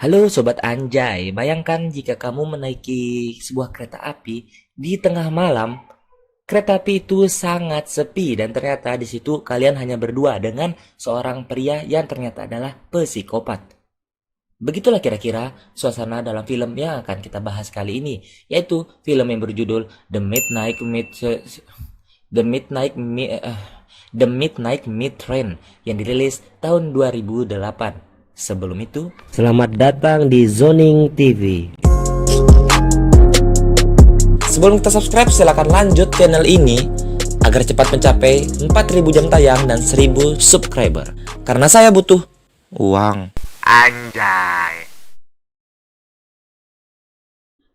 Halo Sobat Anjay, bayangkan jika kamu menaiki sebuah kereta api di tengah malam. Kereta api itu sangat sepi dan ternyata di situ kalian hanya berdua dengan seorang pria yang ternyata adalah psikopat. Begitulah kira-kira suasana dalam film yang akan kita bahas kali ini, yaitu film yang berjudul The Midnight Mi- eh, The Midnight Meat Train yang dirilis tahun 2008. Sebelum itu, selamat datang di Zoning TV. Sebelum kita subscribe, silakan lanjut channel ini agar cepat mencapai 4.000 jam tayang dan 1.000 subscriber. Karena saya butuh uang. Anjay.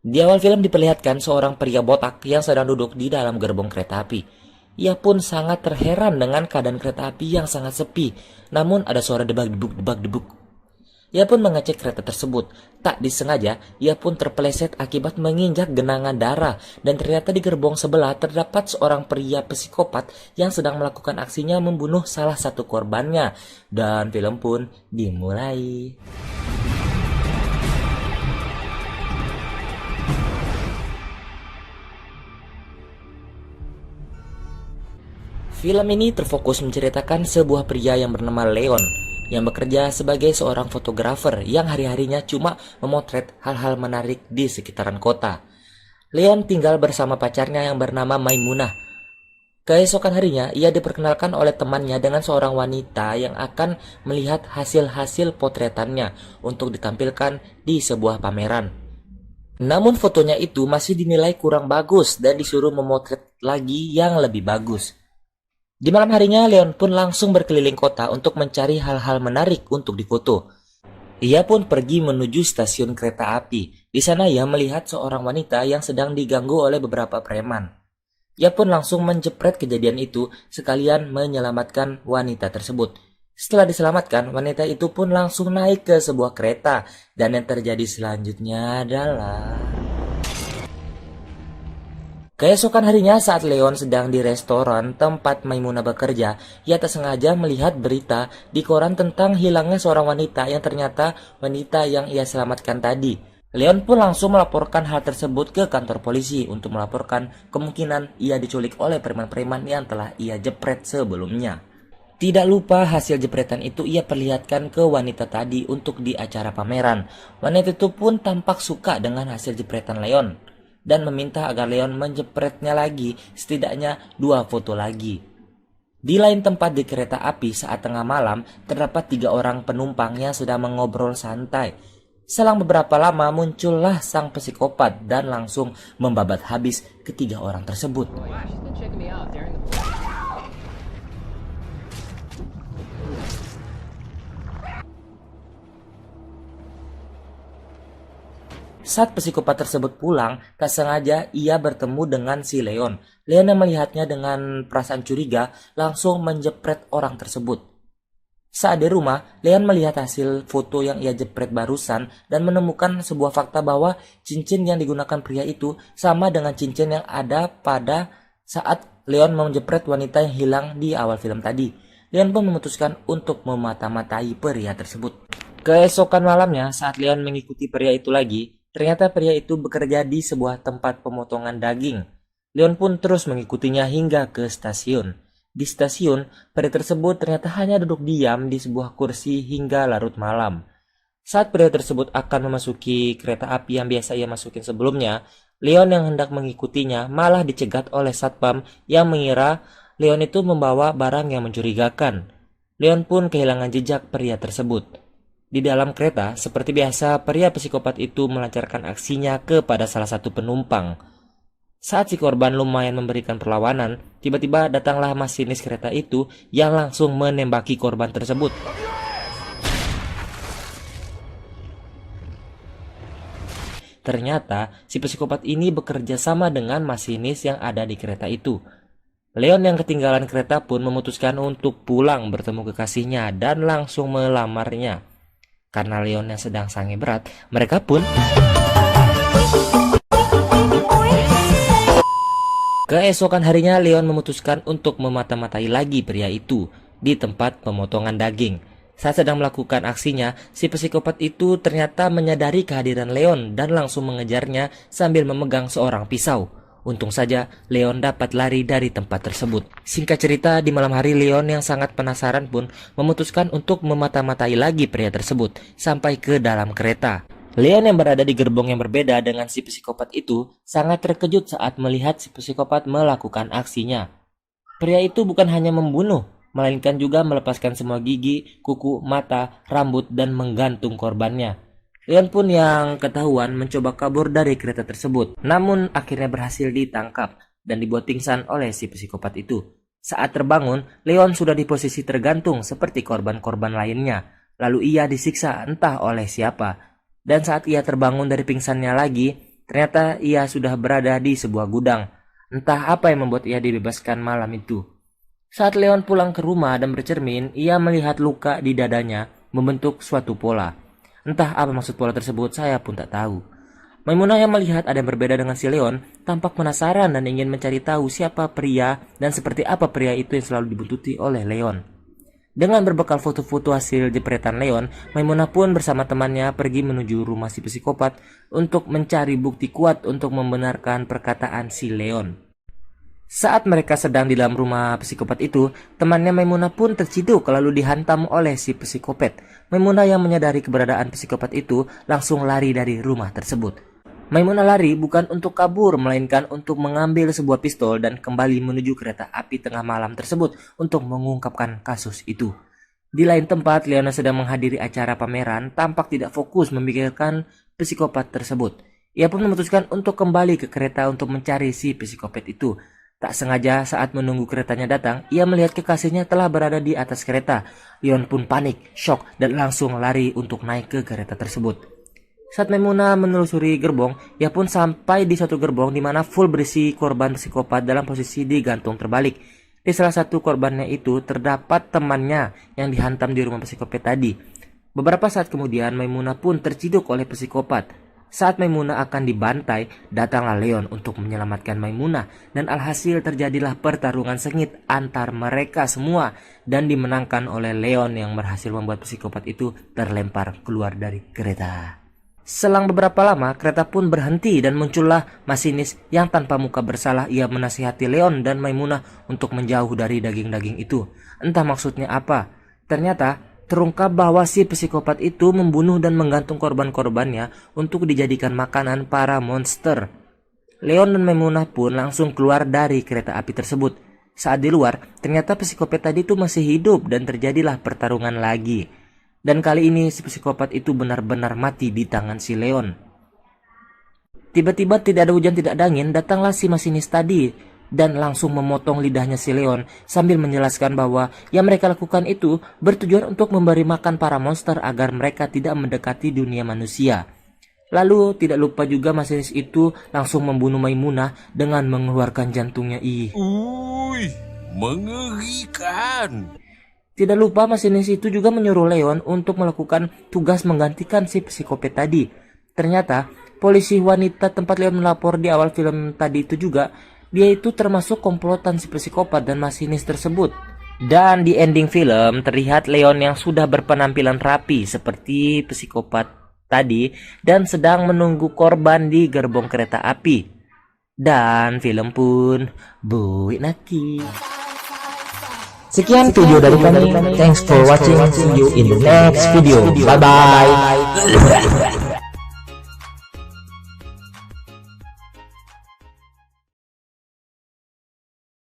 Di awal film diperlihatkan seorang pria botak yang sedang duduk di dalam gerbong kereta api. Ia pun sangat terheran dengan keadaan kereta api yang sangat sepi. Namun ada suara debak-debuk. Ia pun mengecek kereta tersebut. Tak disengaja, ia pun terpeleset akibat menginjak genangan darah. Dan ternyata di gerbong sebelah terdapat seorang pria psikopat yang sedang melakukan aksinya membunuh salah satu korbannya. Dan film pun dimulai. Film ini terfokus menceritakan sebuah pria yang bernama Leon yang bekerja sebagai seorang fotografer yang hari-harinya cuma memotret hal-hal menarik di sekitaran kota. Leon tinggal bersama pacarnya yang bernama Maimunah. Keesokan harinya, ia diperkenalkan oleh temannya dengan seorang wanita yang akan melihat hasil-hasil potretannya untuk ditampilkan di sebuah pameran. Namun fotonya itu masih dinilai kurang bagus dan disuruh memotret lagi yang lebih bagus. Di malam harinya, Leon pun langsung berkeliling kota untuk mencari hal-hal menarik untuk difoto. Ia pun pergi menuju stasiun kereta api. Di sana ia melihat seorang wanita yang sedang diganggu oleh beberapa preman. Ia pun langsung menjepret kejadian itu sekalian menyelamatkan wanita tersebut. Setelah diselamatkan, wanita itu pun langsung naik ke sebuah kereta. Dan yang terjadi selanjutnya adalah... Keesokan harinya saat Leon sedang di restoran tempat Maimunah bekerja, ia tak sengaja melihat berita di koran tentang hilangnya seorang wanita yang ternyata wanita yang ia selamatkan tadi. Leon pun langsung melaporkan hal tersebut ke kantor polisi untuk melaporkan kemungkinan ia diculik oleh preman-preman yang telah ia jepret sebelumnya. Tidak lupa hasil jepretan itu ia perlihatkan ke wanita tadi untuk di acara pameran. Wanita itu pun tampak suka dengan hasil jepretan Leon dan meminta agar Leon menjepretnya lagi, setidaknya 2 foto lagi. Di lain tempat di kereta api saat tengah malam, terdapat 3 orang penumpang yang sedang mengobrol santai. Selang beberapa lama muncullah sang psikopat dan langsung membabat habis ketiga orang tersebut. Saat psikopat tersebut pulang, tak sengaja ia bertemu dengan si Leon. Leon yang melihatnya dengan perasaan curiga langsung menjepret orang tersebut. Saat di rumah, Leon melihat hasil foto yang ia jepret barusan dan menemukan sebuah fakta bahwa cincin yang digunakan pria itu sama dengan cincin yang ada pada saat Leon menjepret wanita yang hilang di awal film tadi. Leon pun memutuskan untuk memata-matai pria tersebut. Keesokan malamnya, saat Leon mengikuti pria itu lagi, ternyata pria itu bekerja di sebuah tempat pemotongan daging. Leon pun terus mengikutinya hingga ke stasiun. Di stasiun, pria tersebut ternyata hanya duduk diam di sebuah kursi hingga larut malam. Saat pria tersebut akan memasuki kereta api yang biasa ia masukin sebelumnya, Leon yang hendak mengikutinya malah dicegat oleh satpam yang mengira Leon itu membawa barang yang mencurigakan. Leon pun kehilangan jejak pria tersebut. Di dalam kereta, seperti biasa, pria psikopat itu melancarkan aksinya kepada salah satu penumpang. Saat si korban lumayan memberikan perlawanan, tiba-tiba datanglah masinis kereta itu yang langsung menembaki korban tersebut. Ternyata, si psikopat ini bekerja sama dengan masinis yang ada di kereta itu. Leon yang ketinggalan kereta pun memutuskan untuk pulang bertemu kekasihnya dan langsung melamarnya. Karena Leon yang sedang sange berat, mereka pun keesokan harinya Leon memutuskan untuk memata-matai lagi pria itu di tempat pemotongan daging. Saat sedang melakukan aksinya, si psikopat itu ternyata menyadari kehadiran Leon dan langsung mengejarnya sambil memegang seorang pisau. Untung saja Leon dapat lari dari tempat tersebut. Singkat cerita, di malam hari Leon yang sangat penasaran pun memutuskan untuk memata-matai lagi pria tersebut sampai ke dalam kereta. Leon yang berada di gerbong yang berbeda dengan si psikopat itu sangat terkejut saat melihat si psikopat melakukan aksinya. Pria itu bukan hanya membunuh, melainkan juga melepaskan semua gigi, kuku, mata, rambut, dan menggantung korbannya. Leon pun yang ketahuan mencoba kabur dari kereta tersebut, namun akhirnya berhasil ditangkap dan dibuat pingsan oleh si psikopat itu. Saat terbangun, Leon sudah di posisi tergantung seperti korban-korban lainnya, lalu ia disiksa entah oleh siapa. Dan saat ia terbangun dari pingsannya lagi, ternyata ia sudah berada di sebuah gudang. Entah apa yang membuat ia dibebaskan malam itu. Saat Leon pulang ke rumah dan bercermin, ia melihat luka di dadanya membentuk suatu pola. Entah apa maksud pola tersebut, saya pun tak tahu. Maimunah yang melihat ada yang berbeda dengan si Leon tampak penasaran dan ingin mencari tahu siapa pria dan seperti apa pria itu yang selalu dibuntuti oleh Leon. Dengan berbekal foto-foto hasil jepretan Leon, Maimunah pun bersama temannya pergi menuju rumah si psikopat untuk mencari bukti kuat untuk membenarkan perkataan si Leon. Saat mereka sedang di dalam rumah psikopat itu, temannya Maimunah pun terciduk lalu dihantam oleh si psikopat. Maimunah yang menyadari keberadaan psikopat itu langsung lari dari rumah tersebut. Maimunah lari bukan untuk kabur, melainkan untuk mengambil sebuah pistol dan kembali menuju kereta api tengah malam tersebut untuk mengungkapkan kasus itu. Di lain tempat, Leona sedang menghadiri acara pameran, tampak tidak fokus memikirkan psikopat tersebut. Ia pun memutuskan untuk kembali ke kereta untuk mencari si psikopat itu. Tak sengaja saat menunggu keretanya datang, ia melihat kekasihnya telah berada di atas kereta. Leon pun panik, shock, dan langsung lari untuk naik ke kereta tersebut. Saat Maimunah menelusuri gerbong, ia pun sampai di suatu gerbong di mana full berisi korban psikopat dalam posisi digantung terbalik. Di salah satu korbannya itu terdapat temannya yang dihantam di rumah psikopat tadi. Beberapa saat kemudian, Maimunah pun terciduk oleh psikopat. Saat Maimunah akan dibantai, datanglah Leon untuk menyelamatkan Maimunah dan alhasil terjadilah pertarungan sengit antar mereka semua dan dimenangkan oleh Leon yang berhasil membuat psikopat itu terlempar keluar dari kereta. Selang beberapa lama, kereta pun berhenti dan muncullah masinis yang tanpa muka bersalah. Ia menasihati Leon dan Maimunah untuk menjauh dari daging-daging itu. Entah maksudnya apa. Ternyata terungkap bahwa si psikopat itu membunuh dan menggantung korban-korbannya untuk dijadikan makanan para monster. Leon dan Maimunah pun langsung keluar dari kereta api tersebut. Saat di luar, ternyata psikopat tadi itu masih hidup dan terjadilah pertarungan lagi. Dan kali ini si psikopat itu benar-benar mati di tangan si Leon. Tiba-tiba tidak ada hujan tidak ada angin, datanglah si masinis tadi dan langsung memotong lidahnya si Leon sambil menjelaskan bahwa yang mereka lakukan itu bertujuan untuk memberi makan para monster agar mereka tidak mendekati dunia manusia. Lalu tidak lupa juga masinis itu langsung membunuh Maimunah dengan mengeluarkan jantungnya. Uy, mengerikan. Tidak lupa masinis itu juga menyuruh Leon untuk melakukan tugas menggantikan si psikopat tadi. Ternyata polisi wanita tempat Leon melapor di awal film tadi itu juga, dia itu termasuk komplotan si psikopat dan masinis tersebut. Dan di ending film terlihat Leon yang sudah berpenampilan rapi seperti psikopat tadi dan sedang menunggu korban di gerbong kereta api. Dan film pun buik naki. Sekian video dari kami. Thanks for watching. See you in the next video. Bye bye.